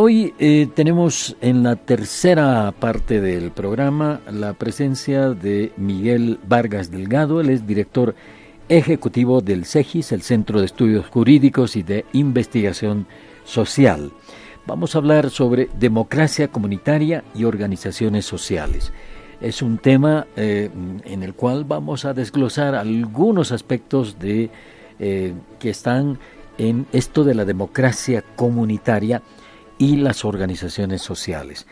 Hoy tenemos en la tercera parte del programa la presencia de Miguel Vargas Delgado. Él es director ejecutivo del CEGIS, el Centro de Estudios Jurídicos y de Investigación Social. Vamos a hablar sobre democracia comunitaria y organizaciones sociales. Es un tema en el cual vamos a desglosar algunos aspectos que están en esto de la democracia comunitaria y las organizaciones sociales.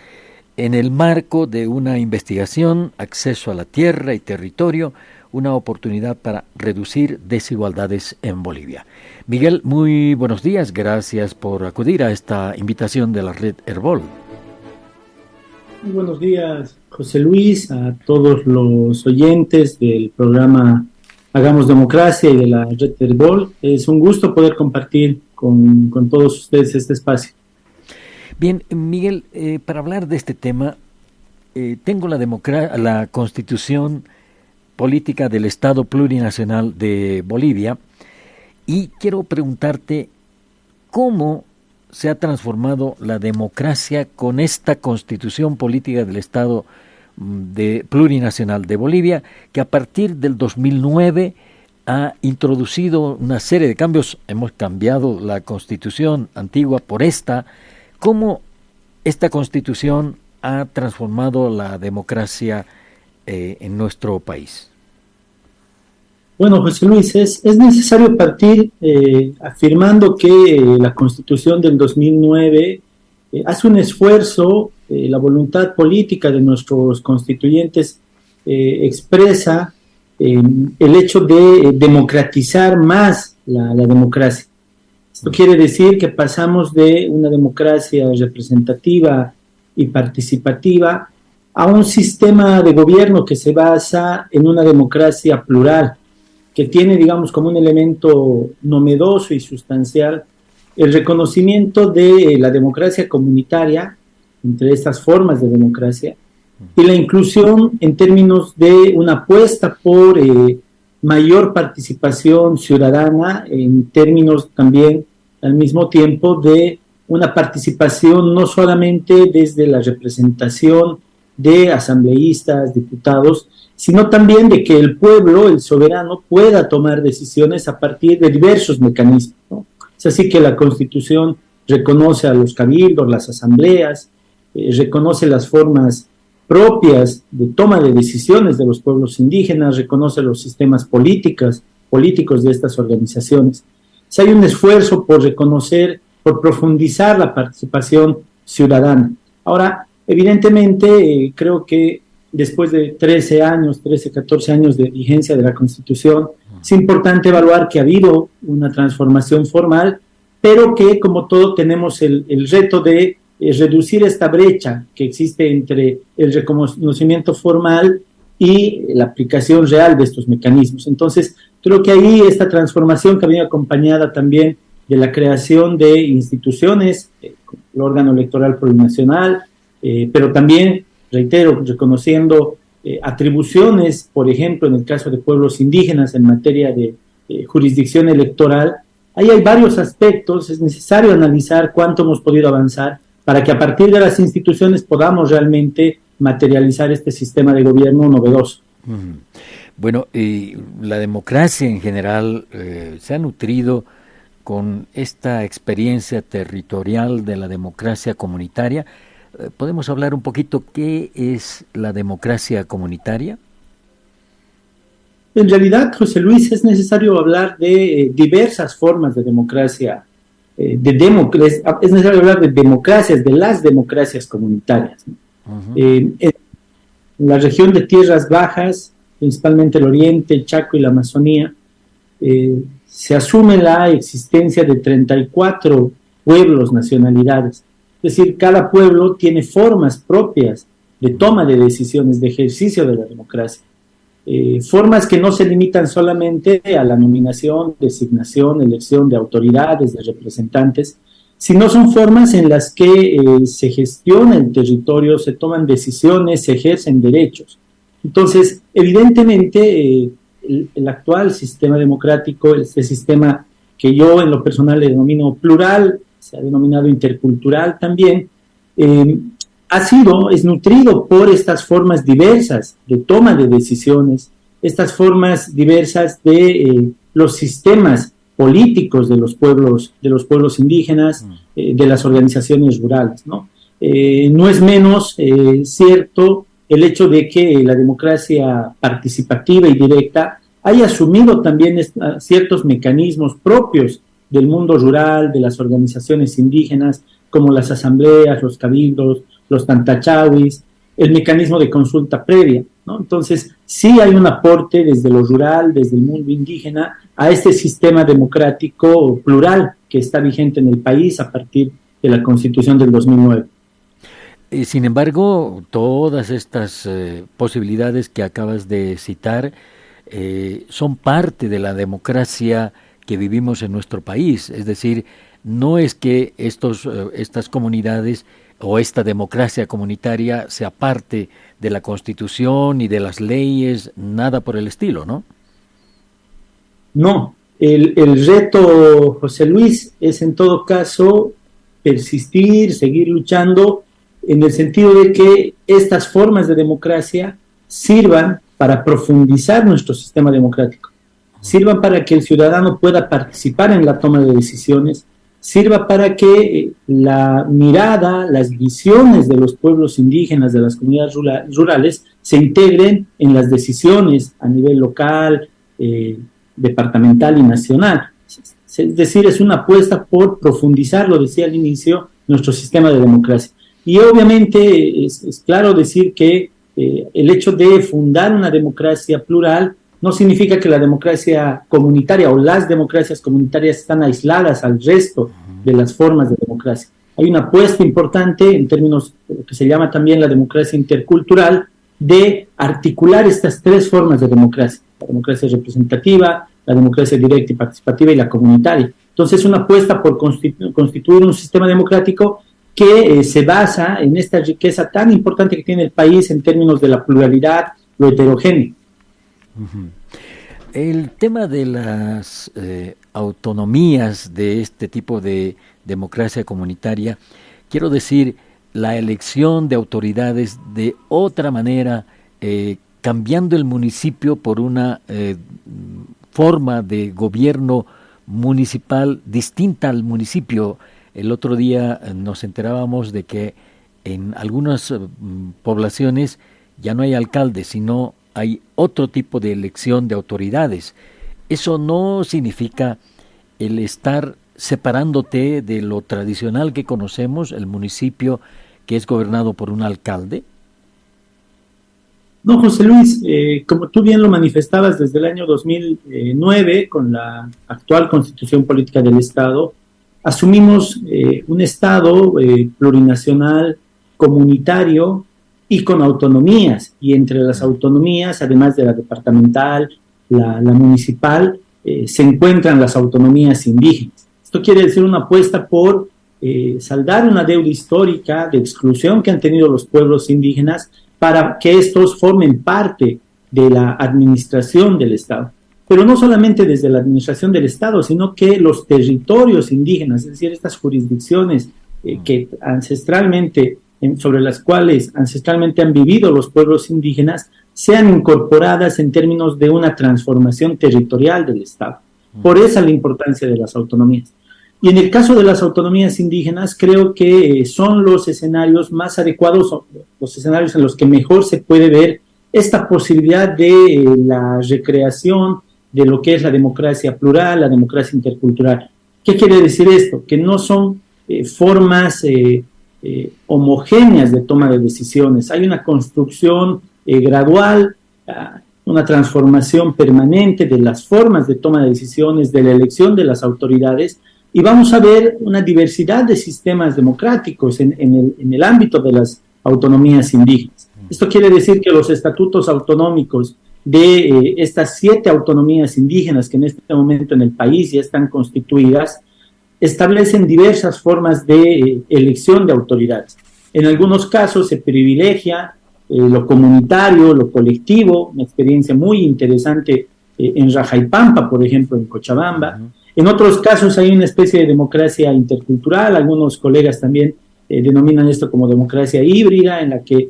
En el marco de una investigación, acceso a la tierra y territorio, una oportunidad para reducir desigualdades en Bolivia. Miguel, muy buenos días, gracias por acudir a esta invitación de la Red Herbol. Muy buenos días, José Luis, a todos los oyentes del programa Hagamos Democracia y de la Red Herbol. Es un gusto poder compartir con todos ustedes este espacio. Bien, Miguel, para hablar de este tema, tengo la Constitución Política del Estado Plurinacional de Bolivia y quiero preguntarte cómo se ha transformado la democracia con esta Constitución Política del Estado Plurinacional de Bolivia, que a partir del 2009 ha introducido una serie de cambios. Hemos cambiado la Constitución antigua por esta. ¿Cómo esta Constitución ha transformado la democracia en nuestro país? Bueno, José Luis, es necesario partir afirmando que la Constitución del 2009 hace un esfuerzo, la voluntad política de nuestros constituyentes expresa el hecho de democratizar más la democracia. Esto quiere decir que pasamos de una democracia representativa y participativa a un sistema de gobierno que se basa en una democracia plural, que tiene, digamos, como un elemento novedoso y sustancial el reconocimiento de la democracia comunitaria, entre estas formas de democracia, y la inclusión en términos de una apuesta por mayor participación ciudadana, en términos también al mismo tiempo de una participación no solamente desde la representación de asambleístas, diputados, sino también de que el pueblo, el soberano, pueda tomar decisiones a partir de diversos mecanismos, ¿no? Es así que la Constitución reconoce a los cabildos, las asambleas, reconoce las formas propias de toma de decisiones de los pueblos indígenas, reconoce los sistemas políticos de estas organizaciones. Si hay un esfuerzo por reconocer, por profundizar la participación ciudadana. Ahora, evidentemente, creo que después de 13, 14 años de vigencia de la Constitución, es importante evaluar que ha habido una transformación formal, pero que, como todo, tenemos el reto de reducir esta brecha que existe entre el reconocimiento formal y la aplicación real de estos mecanismos. Entonces, creo que ahí esta transformación que ha venido acompañada también de la creación de instituciones, el órgano electoral plurinacional, pero también, reitero, reconociendo atribuciones, por ejemplo, en el caso de pueblos indígenas en materia de jurisdicción electoral. Ahí hay varios aspectos, es necesario analizar cuánto hemos podido avanzar para que a partir de las instituciones podamos realmente materializar este sistema de gobierno novedoso. Bueno, la democracia en general se ha nutrido con esta experiencia territorial de la democracia comunitaria. ¿Podemos hablar un poquito qué es la democracia comunitaria? En realidad, José Luis, es necesario hablar de diversas formas de democracia, es necesario hablar de democracias, de las democracias comunitarias. En la región de Tierras Bajas, principalmente el Oriente, el Chaco y la Amazonía, se asume la existencia de 34 pueblos, nacionalidades. Es decir, cada pueblo tiene formas propias de toma de decisiones, de ejercicio de la democracia. Formas que no se limitan solamente a la nominación, designación, elección de autoridades, de representantes, sino son formas en las que se gestiona el territorio, se toman decisiones, se ejercen derechos. Entonces, evidentemente, el actual sistema democrático, este sistema que yo en lo personal le denomino plural, se ha denominado intercultural también, es nutrido por estas formas diversas de toma de decisiones, estas formas diversas de los sistemas políticos de los pueblos indígenas, de las organizaciones rurales, ¿no? No es menos cierto el hecho de que la democracia participativa y directa haya asumido también ciertos mecanismos propios del mundo rural, de las organizaciones indígenas, como las asambleas, los cabildos, los tantachawis, el mecanismo de consulta previa, ¿no? Entonces, sí hay un aporte desde lo rural, desde el mundo indígena, a este sistema democrático plural que está vigente en el país a partir de la Constitución del 2009. Sin embargo, todas estas posibilidades que acabas de citar son parte de la democracia que vivimos en nuestro país. Es decir, no es que estas comunidades o esta democracia comunitaria sea parte de la Constitución y de las leyes, nada por el estilo, ¿no? No, el reto, José Luis, es en todo caso persistir, seguir luchando, en el sentido de que estas formas de democracia sirvan para profundizar nuestro sistema democrático, sirvan para que el ciudadano pueda participar en la toma de decisiones, sirva para que la mirada, las visiones de los pueblos indígenas, de las comunidades rurales, se integren en las decisiones a nivel local, departamental y nacional. Es decir, es una apuesta por profundizar, lo decía al inicio, nuestro sistema de democracia. Y obviamente es claro decir que el hecho de fundar una democracia plural no significa que la democracia comunitaria o las democracias comunitarias están aisladas al resto de las formas de democracia. Hay una apuesta importante en términos de lo que se llama también la democracia intercultural, de articular estas tres formas de democracia: la democracia representativa, la democracia directa y participativa y la comunitaria. Entonces, una apuesta por constituir un sistema democrático que se basa en esta riqueza tan importante que tiene el país en términos de la pluralidad, lo heterogéneo. El tema de las autonomías de este tipo de democracia comunitaria, quiero decir, la elección de autoridades de otra manera, cambiando el municipio por una forma de gobierno municipal distinta al municipio. El otro día nos enterábamos de que en algunas poblaciones ya no hay alcaldes, sino hay otro tipo de elección de autoridades. Eso no significa el estar separándote de lo tradicional que conocemos, el municipio que es gobernado por un alcalde. No, José Luis, como tú bien lo manifestabas desde el año 2009, con la actual Constitución Política del Estado, asumimos un Estado plurinacional, comunitario y con autonomías. Y entre las autonomías, además de la departamental, la municipal, se encuentran las autonomías indígenas. Esto quiere decir una apuesta por saldar una deuda histórica de exclusión que han tenido los pueblos indígenas para que estos formen parte de la administración del Estado. Pero no solamente desde la administración del Estado, sino que los territorios indígenas, es decir, estas jurisdicciones que ancestralmente, sobre las cuales ancestralmente han vivido los pueblos indígenas, sean incorporadas en términos de una transformación territorial del Estado. Por eso la importancia de las autonomías. Y en el caso de las autonomías indígenas, creo que son los escenarios más adecuados, los escenarios en los que mejor se puede ver esta posibilidad de la recreación de lo que es la democracia plural, la democracia intercultural. ¿Qué quiere decir esto? Que no son formas homogéneas de toma de decisiones. Hay una construcción gradual, una transformación permanente de las formas de toma de decisiones, de la elección de las autoridades, y vamos a ver una diversidad de sistemas democráticos en el ámbito de las autonomías indígenas. Esto quiere decir que los estatutos autonómicos de estas 7 autonomías indígenas que en este momento en el país ya están constituidas, establecen diversas formas de elección de autoridades. En algunos casos se privilegia lo comunitario, lo colectivo, una experiencia muy interesante en Rajaipampa, por ejemplo, en Cochabamba. En otros casos hay una especie de democracia intercultural, algunos colegas también denominan esto como democracia híbrida, en la que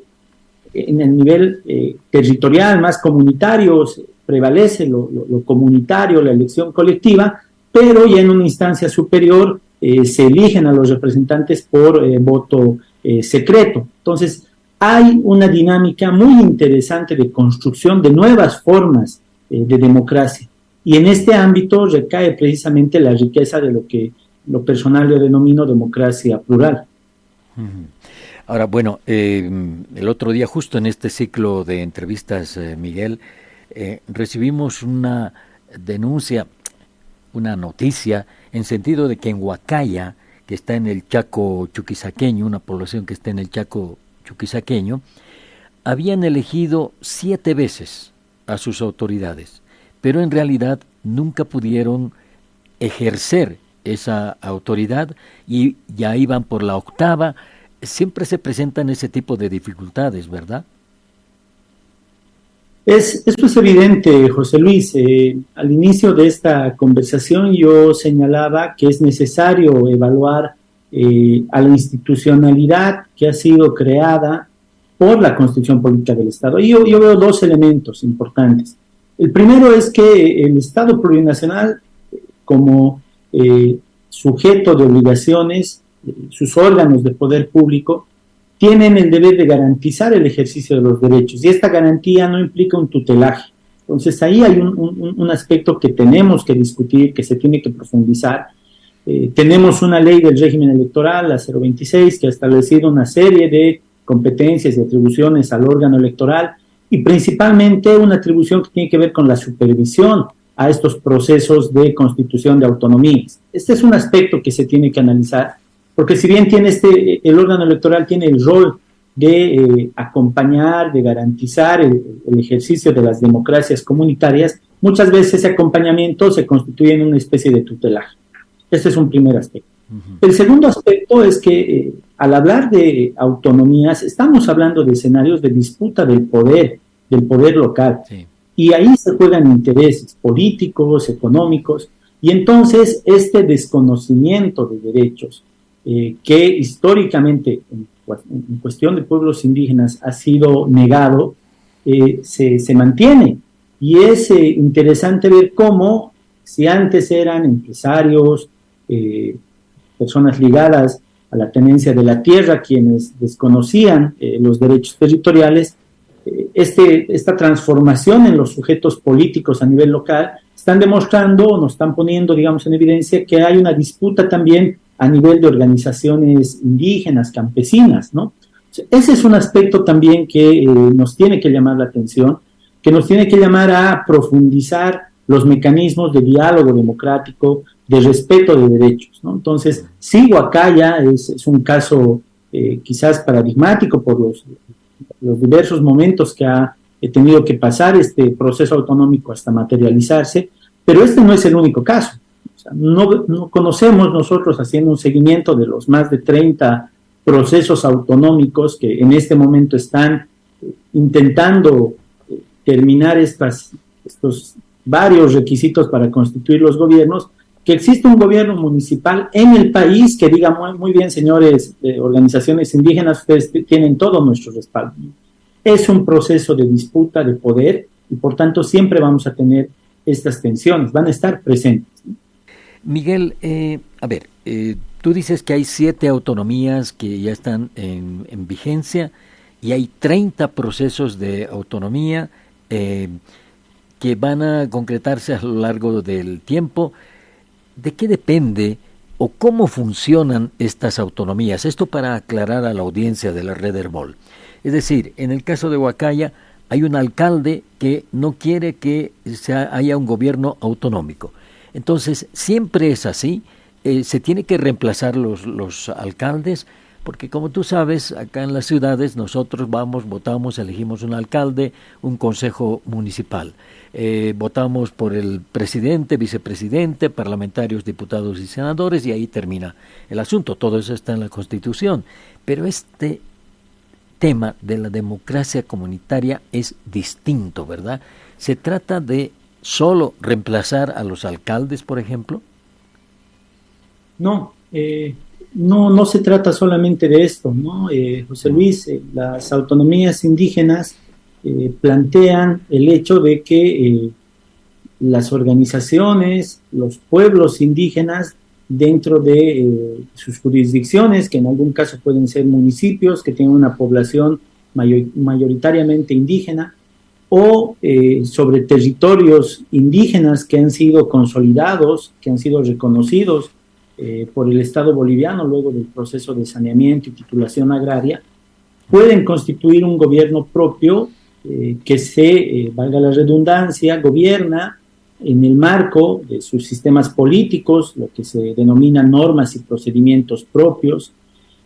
en el nivel territorial más comunitario prevalece lo comunitario, la elección colectiva, pero ya en una instancia superior se eligen a los representantes por voto secreto. Entonces, hay una dinámica muy interesante de construcción de nuevas formas de democracia. Y en este ámbito recae precisamente la riqueza de lo que lo personal yo denomino democracia plural. Ahora, bueno, el otro día, justo en este ciclo de entrevistas, Miguel, recibimos una denuncia, una noticia, en sentido de que en Huacaya, que está en el Chaco chuquisaqueño, una población que está en el Chaco chuquisaqueño, habían elegido 7 veces a sus autoridades, pero en realidad nunca pudieron ejercer esa autoridad y ya iban por la 8ª. Siempre se presentan ese tipo de dificultades, ¿verdad? Esto es evidente, José Luis. Al inicio de esta conversación yo señalaba que es necesario evaluar a la institucionalidad que ha sido creada por la Constitución Política del Estado. Y yo veo 2 elementos importantes. El primero es que el Estado plurinacional, como sujeto de obligaciones, sus órganos de poder público, tienen el deber de garantizar el ejercicio de los derechos, y esta garantía no implica un tutelaje. Entonces ahí hay un aspecto que tenemos que discutir, que se tiene que profundizar. Tenemos una ley del régimen electoral, la 026, que ha establecido una serie de competencias y atribuciones al órgano electoral, y principalmente una atribución que tiene que ver con la supervisión a estos procesos de constitución de autonomías. Este es un aspecto que se tiene que analizar, porque si bien tiene el órgano electoral tiene el rol de acompañar, de garantizar el ejercicio de las democracias comunitarias, muchas veces ese acompañamiento se constituye en una especie de tutelaje. Este es un primer aspecto. El segundo aspecto es que al hablar de autonomías, estamos hablando de escenarios de disputa del poder local. Sí. Y ahí se juegan intereses políticos, económicos, y entonces este desconocimiento de derechos que históricamente en cuestión de pueblos indígenas ha sido negado, se mantiene. Y es interesante ver cómo, si antes eran empresarios, personas ligadas a la tenencia de la tierra, quienes desconocían los derechos territoriales, esta transformación en los sujetos políticos a nivel local están demostrando, nos están poniendo, digamos, en evidencia que hay una disputa también a nivel de organizaciones indígenas, campesinas, ¿no? Ese es un aspecto también que nos tiene que llamar la atención, que nos tiene que llamar a profundizar los mecanismos de diálogo democrático, de respeto de derechos, ¿no? Entonces, sí, Huacaya es un caso quizás paradigmático por los diversos momentos que ha tenido que pasar este proceso autonómico hasta materializarse, pero este no es el único caso. O sea, no conocemos nosotros, haciendo un seguimiento de los más de 30 procesos autonómicos que en este momento están intentando terminar estos varios requisitos para constituir los gobiernos, que existe un gobierno municipal en el país que diga muy bien, señores de organizaciones indígenas, ustedes tienen todo nuestro respaldo. Es un proceso de disputa de poder y por tanto siempre vamos a tener estas tensiones, van a estar presentes. Miguel, tú dices que hay 7 autonomías que ya están en vigencia y hay 30 procesos de autonomía que van a concretarse a lo largo del tiempo. ¿De qué depende o cómo funcionan estas autonomías? Esto para aclarar a la audiencia de la Red Herbol. Es decir, en el caso de Huacaya hay un alcalde que no quiere que haya un gobierno autonómico. Entonces, siempre es así, se tiene que reemplazar los alcaldes, porque como tú sabes, acá en las ciudades nosotros votamos, elegimos un alcalde, un consejo municipal. Votamos por el presidente, vicepresidente, parlamentarios, diputados y senadores, y ahí termina el asunto. Todo eso está en la Constitución. Pero este tema de la democracia comunitaria es distinto, ¿verdad? Se trata de solo reemplazar a los alcaldes, por ejemplo. No, no se trata solamente de esto, ¿no? José Luis, las autonomías indígenas plantean el hecho de que las organizaciones, los pueblos indígenas dentro de sus jurisdicciones, que en algún caso pueden ser municipios que tienen una población mayoritariamente indígena, o sobre territorios indígenas que han sido consolidados, que han sido reconocidos por el Estado boliviano luego del proceso de saneamiento y titulación agraria, pueden constituir un gobierno propio que valga la redundancia, gobierna en el marco de sus sistemas políticos, lo que se denomina normas y procedimientos propios,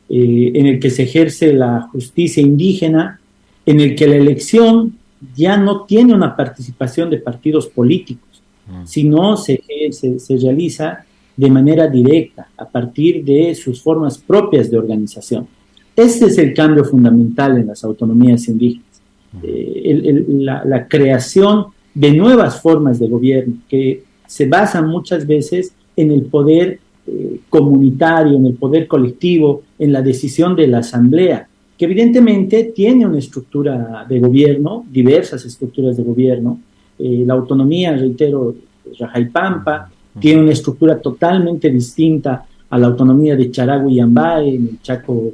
en el que se ejerce la justicia indígena, en el que la elección ya no tiene una participación de partidos políticos, sino se realiza de manera directa, a partir de sus formas propias de organización. Ese es el cambio fundamental en las autonomías indígenas. La creación de nuevas formas de gobierno que se basan muchas veces en el poder comunitario, en el poder colectivo, en la decisión de la asamblea, que evidentemente tiene una estructura de gobierno, diversas estructuras de gobierno. La autonomía, reitero, Rajaipampa, tiene una estructura totalmente distinta a la autonomía de Charagüe y Ambae en el Chaco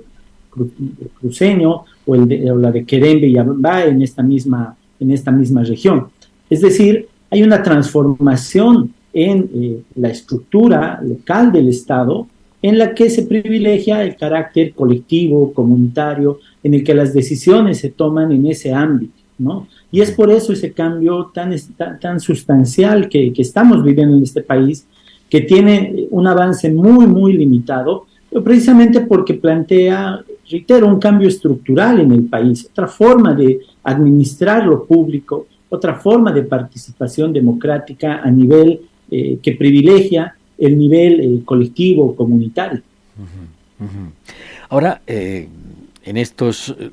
cruceño, o la de Querembe y Ambae en esta misma región. Es decir, hay una transformación en la estructura local del Estado en la que se privilegia el carácter colectivo, comunitario, en el que las decisiones se toman en ese ámbito, ¿no? Y es por eso ese cambio tan sustancial que estamos viviendo en este país, que tiene un avance muy, muy limitado, pero precisamente porque plantea, reitero, un cambio estructural en el país, otra forma de administrar lo público, otra forma de participación democrática a nivel que privilegia el nivel colectivo, comunitario. Ahora, en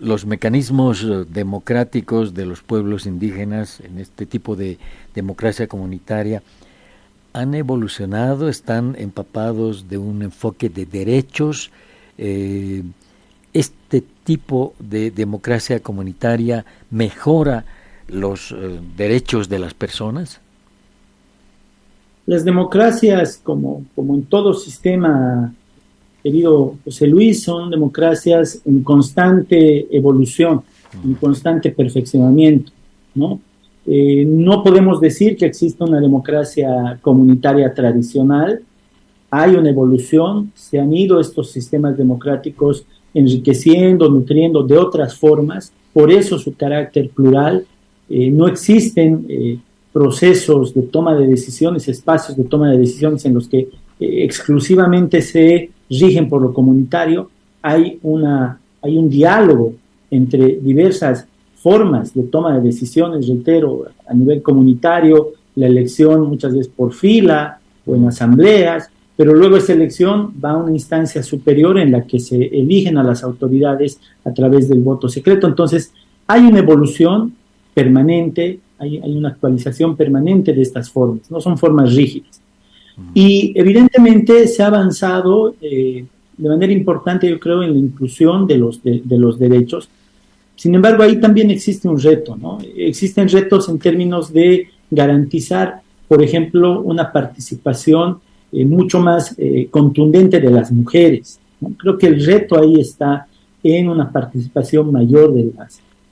los mecanismos democráticos de los pueblos indígenas, en este tipo de democracia comunitaria, han evolucionado, están empapados de un enfoque de derechos. Este tipo de democracia comunitaria mejora los derechos de las personas. Las democracias, como en todo sistema, querido José Luis, son democracias en constante evolución, en constante perfeccionamiento, ¿no? No podemos decir que exista una democracia comunitaria tradicional. Hay una evolución, se han ido estos sistemas democráticos enriqueciendo, nutriendo de otras formas, por eso su carácter plural. No existen procesos de toma de decisiones, espacios de toma de decisiones en los que exclusivamente se rigen por lo comunitario. Hay un diálogo entre diversas formas de toma de decisiones, reitero, a nivel comunitario, la elección muchas veces por fila o en asambleas, pero luego esa elección va a una instancia superior en la que se eligen a las autoridades a través del voto secreto. Entonces, hay una evolución permanente, hay una actualización permanente de estas formas, no son formas rígidas. Y evidentemente se ha avanzado de manera importante, yo creo, en la inclusión de los derechos. Sin embargo, ahí también existe un reto, ¿no? Existen retos en términos de garantizar, por ejemplo, una participación mucho más contundente de las mujeres, ¿no? Creo que el reto ahí está en una participación mayor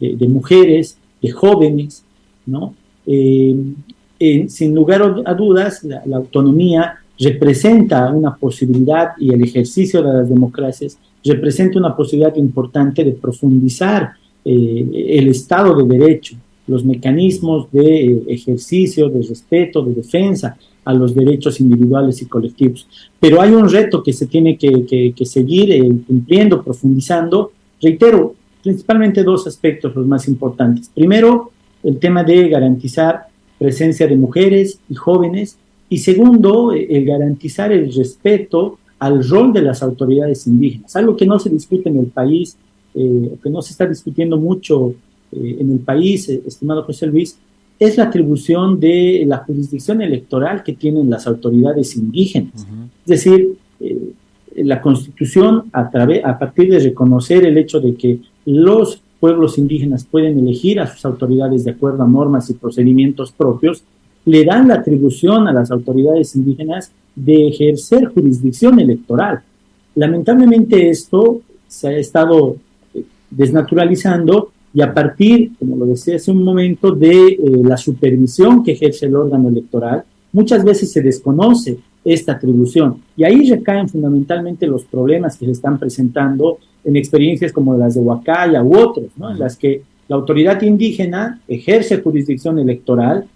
de mujeres, de jóvenes, ¿no? Sin lugar a dudas, la autonomía representa una posibilidad, y el ejercicio de las democracias representa una posibilidad importante de profundizar el Estado de Derecho, los mecanismos de ejercicio, de respeto, de defensa a los derechos individuales y colectivos. Pero hay un reto que se tiene que seguir cumpliendo, profundizando. Reitero, principalmente dos aspectos los más importantes. Primero, el tema de garantizar presencia de mujeres y jóvenes, y segundo, el garantizar el respeto al rol de las autoridades indígenas, algo que no se discute en el país, que no se está discutiendo mucho en el país, estimado José Luis, es la atribución de la jurisdicción electoral que tienen las autoridades indígenas. Es decir, la Constitución, a partir de reconocer el hecho de que los pueblos indígenas pueden elegir a sus autoridades de acuerdo a normas y procedimientos propios, le dan la atribución a las autoridades indígenas de ejercer jurisdicción electoral. Lamentablemente esto se ha estado desnaturalizando y a partir, como lo decía hace un momento, de la supervisión que ejerce el órgano electoral, muchas veces se desconoce esta atribución y ahí recaen fundamentalmente los problemas que se están presentando en experiencias como las de Huacaya u otros, ¿no? En las que la autoridad indígena ejerce jurisdicción electoral,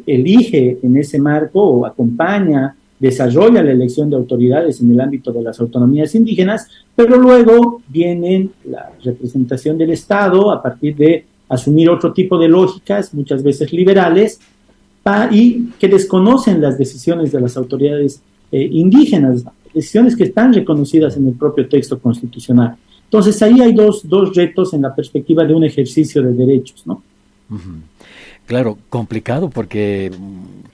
elige en ese marco o acompaña, desarrolla la elección de autoridades en el ámbito de las autonomías indígenas, pero luego viene la representación del Estado a partir de asumir otro tipo de lógicas, muchas veces liberales, y que desconocen las decisiones de las autoridades indígenas, decisiones que están reconocidas en el propio texto constitucional. Entonces ahí hay dos retos en la perspectiva de un ejercicio de derechos, ¿no? Uh-huh. Claro, complicado porque,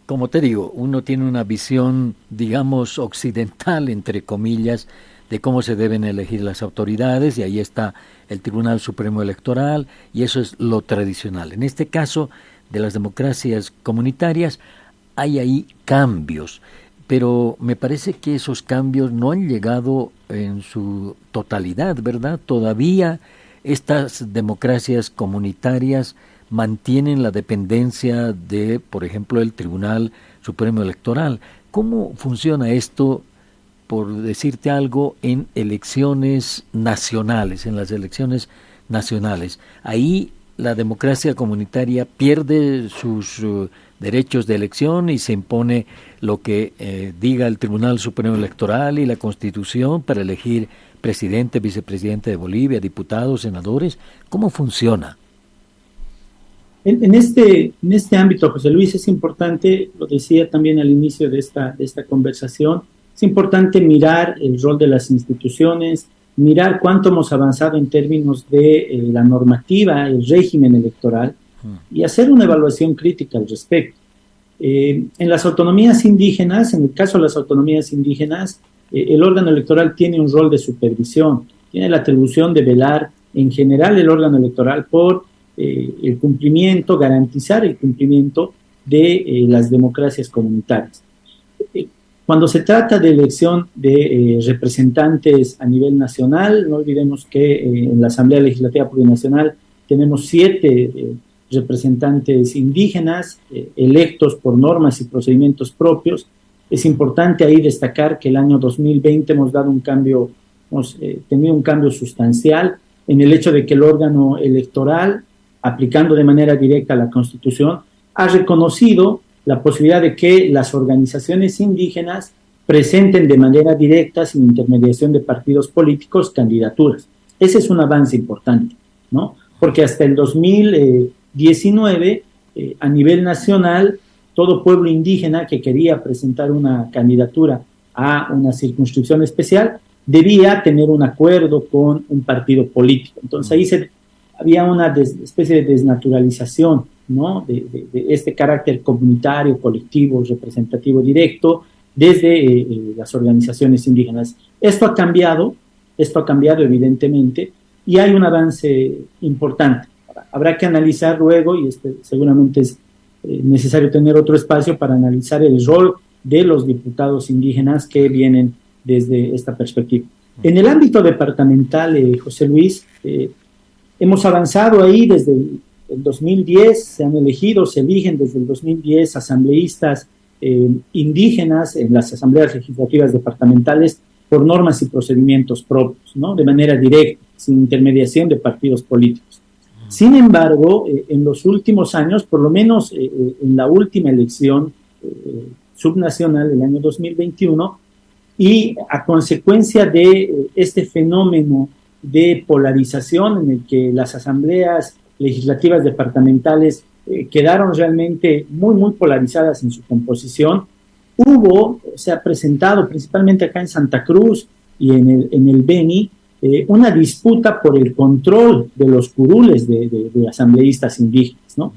como te digo, uno tiene una visión, digamos, occidental, entre comillas, de cómo se deben elegir las autoridades, y ahí está el Tribunal Supremo Electoral, y eso es lo tradicional. En este caso de las democracias comunitarias hay ahí cambios, pero me parece que esos cambios no han llegado en su totalidad, ¿verdad? Todavía estas democracias comunitarias mantienen la dependencia de, por ejemplo, el Tribunal Supremo Electoral. ¿Cómo funciona esto, por decirte algo, en elecciones nacionales, en las elecciones nacionales? Ahí la democracia comunitaria pierde sus derechos de elección y se impone lo que diga el Tribunal Supremo Electoral y la Constitución para elegir presidente, vicepresidente de Bolivia, diputados, senadores. ¿Cómo funciona? En este ámbito, José Luis, es importante, lo decía también al inicio de esta conversación, es importante mirar el rol de las instituciones, mirar cuánto hemos avanzado en términos de la normativa, el régimen electoral, y hacer una evaluación crítica al respecto. En las autonomías indígenas, en el caso de las autonomías indígenas, el órgano electoral tiene un rol de supervisión, tiene la atribución de velar en general el órgano electoral por el cumplimiento, garantizar el cumplimiento de las democracias comunitarias. Cuando se trata de elección de representantes a nivel nacional, no olvidemos que en la Asamblea Legislativa Plurinacional tenemos 7 representantes indígenas electos por normas y procedimientos propios. Es importante ahí destacar que el año 2020 hemos tenido un cambio sustancial en el hecho de que el órgano electoral, aplicando de manera directa la Constitución, ha reconocido la posibilidad de que las organizaciones indígenas presenten de manera directa, sin intermediación de partidos políticos, candidaturas. Ese es un avance importante, ¿no? Porque hasta el 2019, a nivel nacional, todo pueblo indígena que quería presentar una candidatura a una circunscripción especial debía tener un acuerdo con un partido político. Entonces ahí había una especie de desnaturalización, ¿no? de este carácter comunitario, colectivo, representativo directo desde las organizaciones indígenas. Esto ha cambiado evidentemente, y hay un avance importante. Habrá que analizar luego, y seguramente es necesario tener otro espacio para analizar el rol de los diputados indígenas que vienen desde esta perspectiva. En el ámbito departamental, José Luis, hemos avanzado ahí desde el 2010, se eligen desde el 2010 asambleístas indígenas en las asambleas legislativas departamentales por normas y procedimientos propios, ¿no? De manera directa, sin intermediación de partidos políticos. Sin embargo, en los últimos años, por lo menos en la última elección subnacional del año 2021, y a consecuencia de este fenómeno de polarización en el que las asambleas legislativas departamentales quedaron realmente muy, muy polarizadas en su composición, se ha presentado principalmente acá en Santa Cruz y en el Beni, una disputa por el control de los curules de asambleístas indígenas, ¿no?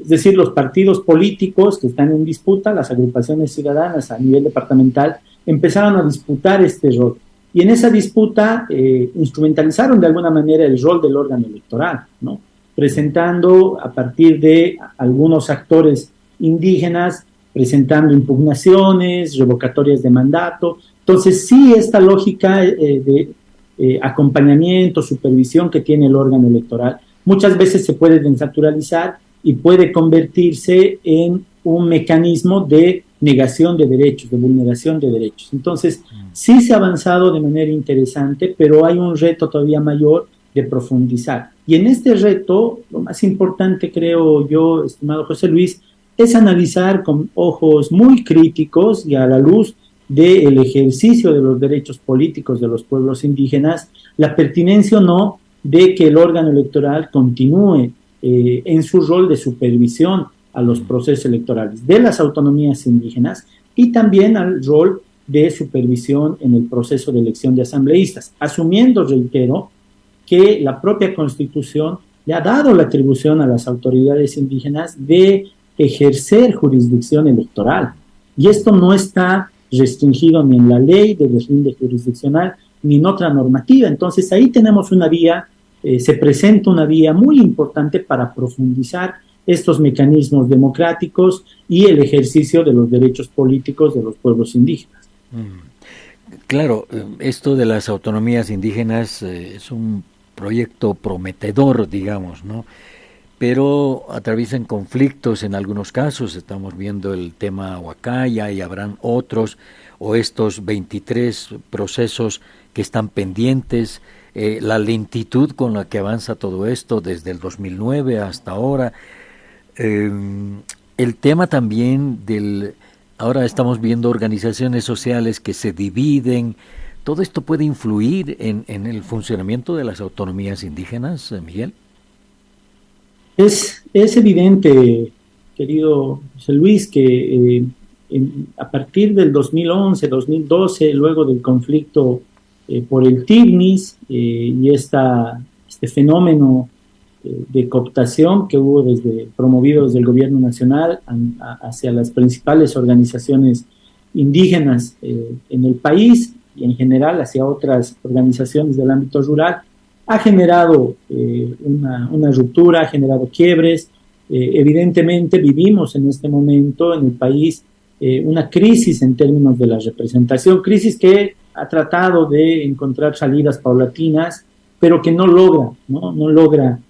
Es decir, los partidos políticos que están en disputa, las agrupaciones ciudadanas a nivel departamental, empezaron a disputar este rol. Y en esa disputa instrumentalizaron de alguna manera el rol del órgano electoral, ¿no? Presentando a partir de algunos actores indígenas, presentando impugnaciones, revocatorias de mandato. Entonces, sí, esta lógica de acompañamiento, supervisión que tiene el órgano electoral, muchas veces se puede desnaturalizar y puede convertirse en un mecanismo de negación de derechos, de vulneración de derechos. Entonces, sí se ha avanzado de manera interesante, pero hay un reto todavía mayor de profundizar. Y en este reto, lo más importante, creo yo, estimado José Luis, es analizar con ojos muy críticos y a la luz del ejercicio de los derechos políticos de los pueblos indígenas, la pertinencia o no de que el órgano electoral continúe en su rol de supervisión a los procesos electorales de las autonomías indígenas y también al rol de supervisión en el proceso de elección de asambleístas, asumiendo, reitero, que la propia Constitución le ha dado la atribución a las autoridades indígenas de ejercer jurisdicción electoral. Y esto no está restringido ni en la ley de deslinde jurisdiccional ni en otra normativa. Entonces ahí tenemos una vía, se presenta una vía muy importante para profundizar estos mecanismos democráticos y el ejercicio de los derechos políticos de los pueblos indígenas. Claro, esto de las autonomías indígenas es un proyecto prometedor, digamos, ¿no? Pero atraviesan conflictos en algunos casos. Estamos viendo el tema Huacaya y habrán otros, o estos 23 procesos que están pendientes, la lentitud con la que avanza todo esto desde el 2009 hasta ahora. El tema también ahora estamos viendo organizaciones sociales que se dividen. ¿Todo esto puede influir en el funcionamiento de las autonomías indígenas, Miguel? Es evidente, querido José Luis, que a partir del 2011, 2012, luego del conflicto por el TIGNIS y este fenómeno de cooptación que hubo promovido desde el gobierno nacional hacia las principales organizaciones indígenas en el país y en general hacia otras organizaciones del ámbito rural, ha generado una ruptura, ha generado quiebres. Evidentemente vivimos en este momento en el país una crisis en términos de la representación, crisis que ha tratado de encontrar salidas paulatinas, pero que no logra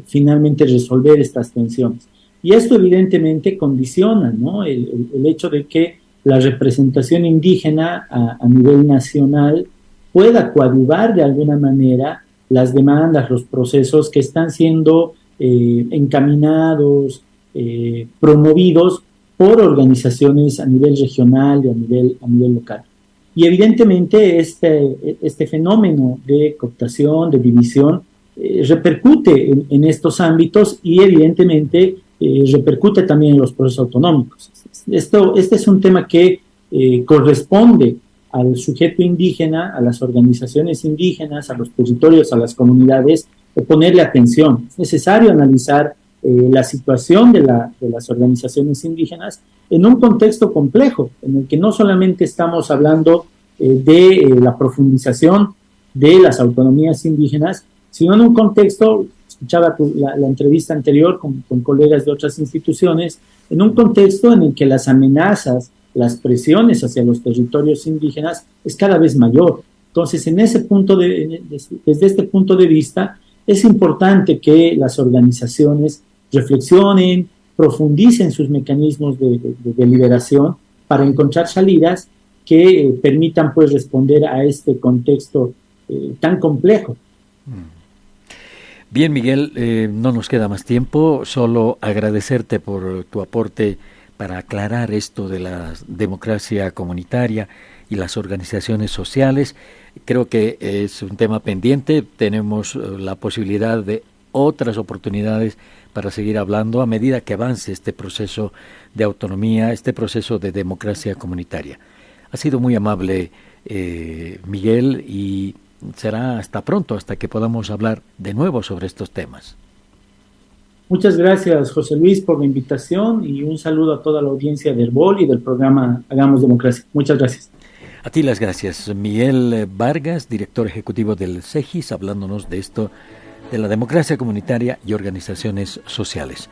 finalmente resolver estas tensiones. Y esto evidentemente condiciona, ¿no?, el hecho de que la representación indígena a nivel nacional pueda coadyuvar de alguna manera las demandas, los procesos que están siendo encaminados, promovidos por organizaciones a nivel regional y a nivel local. Y evidentemente este fenómeno de cooptación, de división, repercute en estos ámbitos y evidentemente repercute también en los procesos autonómicos. Este es un tema que corresponde al sujeto indígena, a las organizaciones indígenas, a los territorios, a las comunidades, ponerle atención. Es necesario analizar la situación de las organizaciones indígenas en un contexto complejo, en el que no solamente estamos hablando de la profundización de las autonomías indígenas, sino en un contexto, escuchaba la entrevista anterior con colegas de otras instituciones, en un contexto en el que las amenazas, las presiones hacia los territorios indígenas es cada vez mayor. Entonces, desde este punto de vista, es importante que las organizaciones reflexionen, profundicen sus mecanismos de deliberación para encontrar salidas que permitan pues responder a este contexto tan complejo. Bien, Miguel, no nos queda más tiempo, solo agradecerte por tu aporte para aclarar esto de la democracia comunitaria y las organizaciones sociales. Creo que es un tema pendiente, tenemos la posibilidad de otras oportunidades para seguir hablando a medida que avance este proceso de autonomía, este proceso de democracia comunitaria. Ha sido muy amable, Miguel, y será hasta pronto, hasta que podamos hablar de nuevo sobre estos temas. Muchas gracias, José Luis, por la invitación y un saludo a toda la audiencia del BOL y del programa Hagamos Democracia. Muchas gracias. A ti las gracias. Miguel Vargas, director ejecutivo del CEGIS, hablándonos de esto, de la democracia comunitaria y organizaciones sociales.